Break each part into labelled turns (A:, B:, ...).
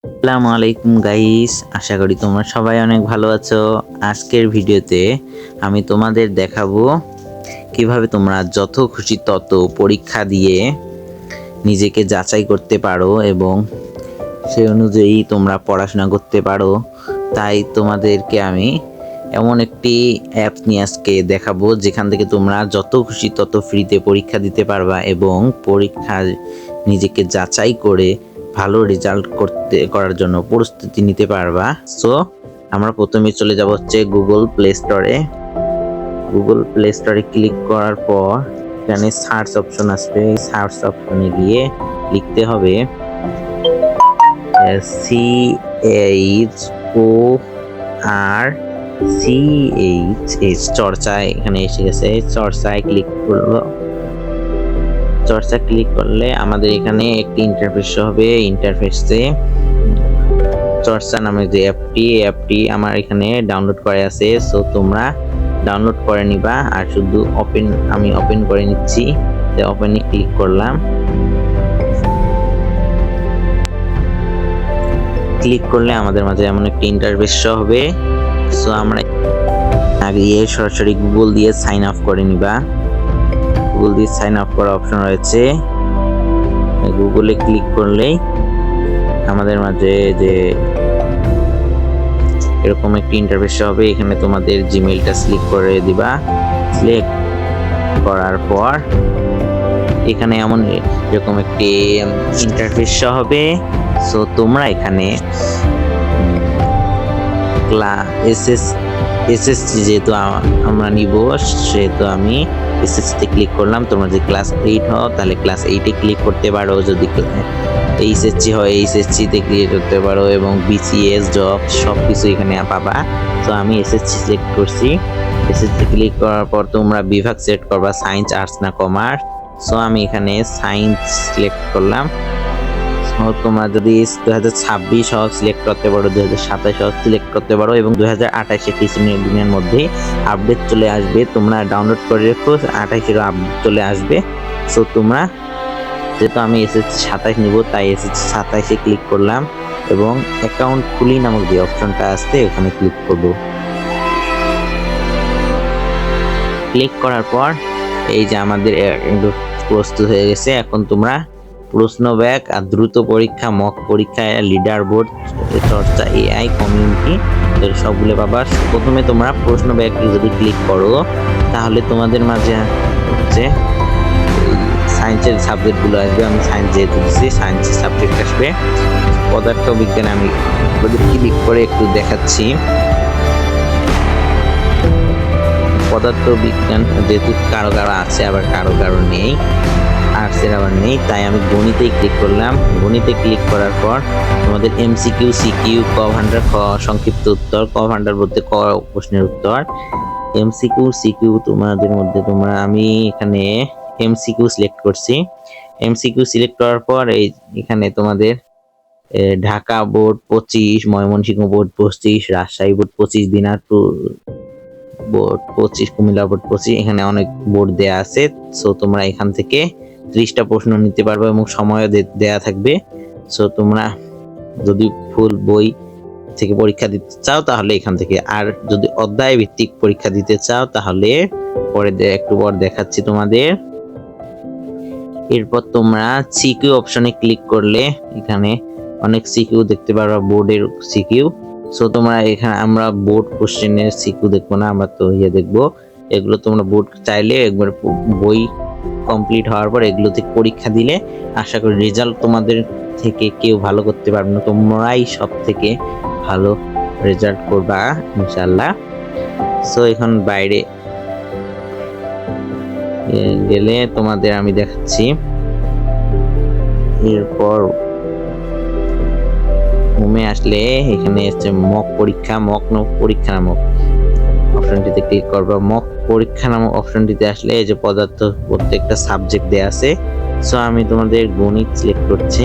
A: আসসালামু আলাইকুম গাইস, আশা করি তোমরা সবাই অনেক ভালো আছো। আজকের ভিডিওতে আমি তোমাদের দেখাবো কিভাবে তোমরা যত খুশি তত পরীক্ষা দিয়ে নিজেকে যাচাই করতে পারো এবং সেই অনুযায়ী তোমরা পড়াশোনা করতে পারো। তাই তোমাদেরকে আমি এমন একটি অ্যাপ নিয়ে আজকে দেখাবো যেখান থেকে তোমরা যত খুশি তত ফ্রিতে পরীক্ষা দিতে পারবা এবং পরীক্ষায় নিজেকে যাচাই করে ভালো রেজাল্ট করার জন্য প্রস্তুতি নিতে পারবা। সো আমরা প্রথমে চলে যাব হচ্ছে গুগল প্লে স্টোরে ক্লিক করার পর এখানে সার্চ অপশন আসবে। এই সার্চ অপশনে গিয়ে লিখতে হবে CHORCH চর্চায়। এখানে এসে গেছে, চর্চায় ক্লিক করবো। চর্চা ক্লিক করলে আমাদের এখানে একটি ইন্টারফেস হবে। ইন্টারফেসে চর্চা নামে যে অ্যাপটি আমার এখানে ডাউনলোড করে আছে। সো তোমরা ডাউনলোড করে নিবা আর শুধু আমি ওপেন করে নিচ্ছি। ওপেনে ক্লিক করলাম। ক্লিক করলে আমাদের মাঝে এমন একটি ইন্টারফেস হবে। সো আমরা আগে সরাসরি গুগল দিয়ে সাইন আপ করে নিবা। গুগল দিয়ে সাইন আপ করার অপশন রয়েছে। গুগলে ক্লিক করলেই আমাদের মাঝে যে এরকম একটি ইন্টারফেস হবে। এখানে তোমাদের জিমেইলটা সিলেক্ট করে দিবা। সিলেক্ট করার পর এখানে এরকম একটি ইন্টারফেস হবে। সো তোমরা এখানে এসএসসি যেহেতু আমরা নিব, সেহেতু আমি এসএসসি তে ক্লিক করলাম। তোমরা যদি ক্লাস 8 হও তাহলে ক্লাস 8 এ ক্লিক করতে পারো। যদি এইচএসসি হয় এইচএসসি তে ক্লিক করতে পারো এবং বিসিএস জব সবকিছু এখানে পাবা। তো আমি এসএসসি সিলেক্ট করছি। এসএসসি ক্লিক করার পর তোমরা বিভাগ সিলেক্ট করবা, সায়েন্স, আর্টস না কমার্স। সো আমি এখানে সায়েন্স সিলেক্ট করলাম। তোমরা যদি 2026 সহ সিলেক্ট করতে পারো, 2027 সহ সিলেক্ট করতে পারো এবং 2028 কিছু দিনের মধ্যে আপডেট চলে আসবে। তোমরা ডাউনলোড করে রেখো, 28 আপডেট চলে আসবে। সো তোমরা যেহেতু আমি এসএসসি 27 নিব, তাই এসএসসি 27 ক্লিক করলাম এবং অ্যাকাউন্ট খুলি নামক যে অপশনটা আছে ওখানে ক্লিক করব। ক্লিক করার পর এই যে আমাদের প্রস্তুত হয়ে গেছে। এখন তোমরা প্রশ্ন ব্যাংক আর দ্রুত পরীক্ষা, মক পরীক্ষা, লিডার বোর্ড, চর্চা, এআই, কমিউনিটি সবগুলো পাবা। প্রথমে তোমরা প্রশ্ন ব্যাংক যদি ক্লিক করো তাহলে তোমাদের মাঝে হচ্ছে সায়েন্সের সাবজেক্টগুলো আসবে। আমি সায়েন্স যেহেতু দিচ্ছি, সায়েন্সের সাবজেক্ট আসবে। পদার্থ বিজ্ঞান আমি ক্লিক করে একটু দেখাচ্ছি। পদার্থ বিজ্ঞান যেহেতু কারো কারো আছে আবার কারো কারো নেই, আর্টসের আবার নেই, তাই আমি গণিতেই ক্লিক করলাম। গণিতে ক্লিক করার পর তোমাদের এমসিকিউ, সিকিউ, ক ভান্ডার, খ সংক্ষিপ্ত উত্তর, ক ভান্ডার বলতে ক প্রশ্নের উত্তর, এমসিকিউ, সিকিউ তোমাদের মধ্যে আমি এখানে এমসিকিউ সিলেক্ট করছি। এমসিকিউ সিলেক্ট করার পর এখানে তোমাদের Dhaka board 25, Mymensingh board 25, Rajshahi board 25, Dinajpur board 25, Comilla board 25, এখানে অনেক বোর্ড দেয়া আছে। সো তোমরা এখান থেকে 30টা প্রশ্ন নিতে পারবে এবং সময়ও দেয়া থাকবে। সো তোমরা যদি ফুল বই থেকে পরীক্ষা দিতে চাও তাহলে এখান থেকে, আর যদি অধ্যায় ভিত্তিক পরীক্ষা দিতে চাও তাহলে পরে একটু পর দেখাচ্ছি তোমাদের। এরপর তোমরা সিকিউ অপশনে ক্লিক করলে এখানে অনেক সিকিউ দেখতে পারবা, বোর্ডের সিকিউ। সো তোমরা এখানে আমরা বোর্ড কোশ্চেনের সিকিউ দেখবো না, আমরা তো দেখবো। এগুলো তোমরা বোর্ড চাইলে একবার বই কমপ্লিট হওয়ার পর এগুলো থেকে পরীক্ষা দিলে আশা করি রেজাল্ট তোমাদের থেকে কেউ ভালো করতে পারবে না, তোমরাই সব থেকে ভালো রেজাল্ট করবা ইনশাআল্লাহ। সো এখন বাইরে গেলে তোমাদের আমি দেখাচ্ছি। এরপর হোমে আসলে এখানে হচ্ছে মক পরীক্ষা নামক অপশনটিতে ক্লিক করবা। মক পরীক্ষা নামক অপশনটিতে আসলে এই যে পদার্থ প্রত্যেকটা সাবজেক্ট দেয়া আছে। সো আমি তোমাদের গণিত সিলেক্ট করছি।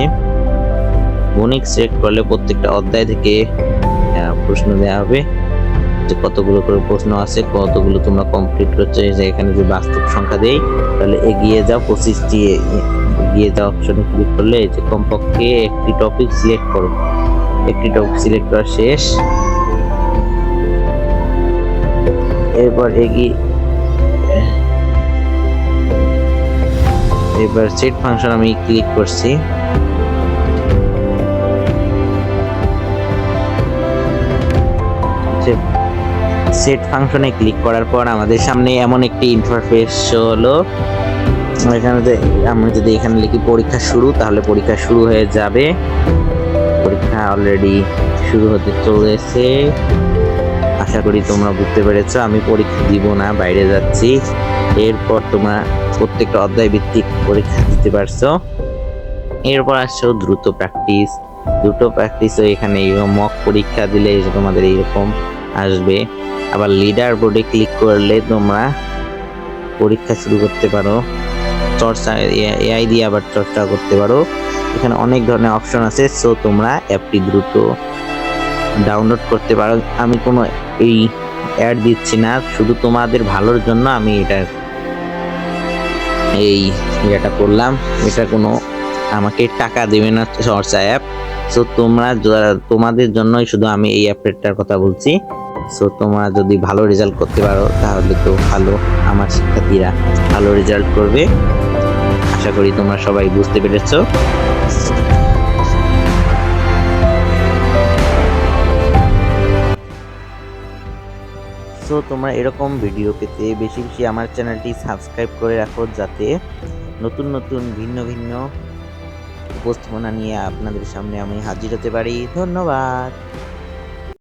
A: গণিত সিলেক্ট করলে প্রত্যেকটা অধ্যায় থেকে প্রশ্ন দেওয়া হবে, যে কতগুলো করে প্রশ্ন আছে, কতগুলো তোমরা কমপ্লিট করছো। যে এখানে যে বাস্তব সংখ্যা দেই তাহলে এগিয়ে যাও 25 দিয়ে এগিয়ে যাও অপশনে ক্লিক করলে এই যে কমপক্ষে একটি টপিক সিলেক্ট করো। একটি টপিক সিলেক্ট করা শেষ। এরপর এবার সেট ফাংশন আমি ক্লিক করছি। সেট ফাংশনে ক্লিক করার পর আমাদের সামনে এমন একটি ইন্টারফেস হলো। এখানে আমরা যদি এখানে লিখি পরীক্ষা শুরু, তাহলে পরীক্ষা শুরু হয়ে যাবে। পরীক্ষা অলরেডি শুরু হতে চলেছে। আশা করি তোমরা বুঝতে পেরেছো। আমি পরীক্ষা দিব না, বাইরে যাচ্ছি। এরপর তোমরা প্রত্যেকটা অধ্যায় ভিত্তিক পরীক্ষা দিতে পারছো। এরপর আসছো দ্রুত প্র্যাকটিস। এখানে মক পরীক্ষা দিলে তোমাদের এইরকম আসবে। আবার লিডার বোর্ডে ক্লিক করলে তোমরা পরীক্ষা শুরু করতে পারো। চর্চা এআই দিয়ে আবার চর্চা করতে পারো। এখানে অনেক ধরনের অপশন আছে, সো তোমরা অ্যাপটি দ্রুত ডাউনলোড করতে পারো। আমি কোনো এই অ্যাড দিচ্ছি না, শুধু তোমাদের ভালোর জন্য আমি এটা করলাম। এটা কোনো আমাকে টাকা দেবে না চর্চা অ্যাপ। সো তোমাদের জন্যই শুধু আমি এই অ্যাপটার কথা বলছি। সো তোমরা যদি ভালো রেজাল্ট করতে পারো তাহলে তো ভালো, আমার শিক্ষার্থীরা ভালো রেজাল্ট করবে। আশা করি তোমরা সবাই বুঝতে পেরেছো। সো তোমরা এরকম ভিডিও পেতে বেশি বেশি আমার চ্যানেলটি সাবস্ক্রাইব করে রাখো, যাতে নতুন নতুন ভিন্ন ভিন্ন উপস্থাপনা নিয়ে আপনাদের সামনে আমি হাজির হতে পারি। ধন্যবাদ।